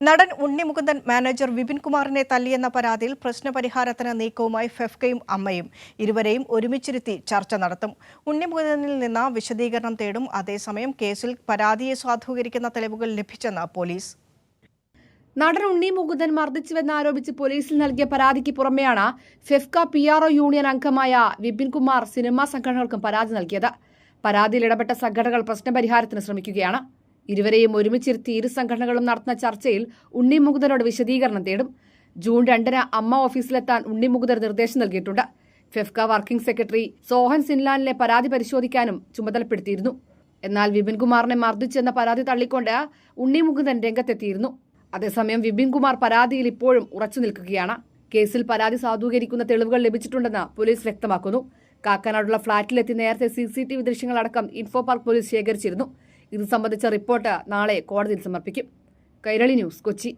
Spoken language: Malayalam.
നടൻ ഉണ്ണിമുകുന്ദൻ മാനേജർ വിപിൻകുമാറിനെ തല്ലിയെന്ന പരാതിയിൽ പ്രശ്നപരിഹാരത്തിന് നീക്കവുമായി ഫെഫ്കയും അമ്മയും ഇരുവരെയും ഒരുമിച്ചിരുത്തി ചർച്ച നടത്തും. ഉണ്ണിമുകുന്ദനിൽ നിന്ന് വിശദീകരണം തേടും. അതേസമയം കേസിൽ പരാതിയെ സാധൂകരിക്കുന്ന തെളിവുകൾ ലഭിച്ചെന്ന് പോലീസ്. നടൻ ഉണ്ണിമുകുന്ദൻ മർദ്ദിച്ചുവെന്നാരോപിച്ച് പോലീസിൽ നൽകിയ പരാതിക്ക് പുറമെയാണ് ഫെഫ്ക PRO യൂണിയൻ അംഗമായ വിപിൻകുമാർ സിനിമാ സംഘടനകൾക്കും പരാതി നൽകിയത്. പരാതിയിൽ ഇടപെട്ട സംഘടനകൾ പ്രശ്നപരിഹാരത്തിന് ശ്രമിക്കുകയാണ്. ഇരുവരെയും ഒരുമിച്ചിരുത്തി ഇരു സംഘടനകളും നടത്തുന്ന ചർച്ചയിൽ ഉണ്ണിമുകുന്ദനോട് വിശദീകരണം തേടും. ജൂൺ 2-ന് അമ്മ ഓഫീസിലെത്താൻ ഉണ്ണിമുകുന്ദൻ നിർദ്ദേശം നൽകിയിട്ടുണ്ട്. ഫെഫ്ക വർക്കിംഗ് സെക്രട്ടറി സോഹൻ സിൻലാനിലെ പരാതി പരിശോധിക്കാനും ചുമതലപ്പെടുത്തിയിരുന്നു. എന്നാൽ വിപിൻകുമാറിനെ മർദ്ദിച്ചെന്ന പരാതി തള്ളിക്കൊണ്ട് ഉണ്ണിമുകുന്ദൻ രംഗത്തെത്തിയിരുന്നു. അതേസമയം വിപിൻകുമാർ പരാതിയിൽ ഇപ്പോഴും ഉറച്ചു നിൽക്കുകയാണ്. കേസിൽ പരാതി സാധൂകരിക്കുന്ന തെളിവുകൾ ലഭിച്ചിട്ടുണ്ടെന്ന് പോലീസ് വ്യക്തമാക്കുന്നു. കാക്കനാടുള്ള ഫ്ളാറ്റിലെത്തി നേരത്തെ CCTV ദൃശ്യങ്ങളടക്കം ഇൻഫോ പാർക്ക് പോലീസ് ശേഖരിച്ചിരുന്നു. ഇത് സംബന്ധിച്ച റിപ്പോർട്ട് നാളെ കോടതിയിൽ സമർപ്പിക്കും. കൈരളി ന്യൂസ്, കൊച്ചി.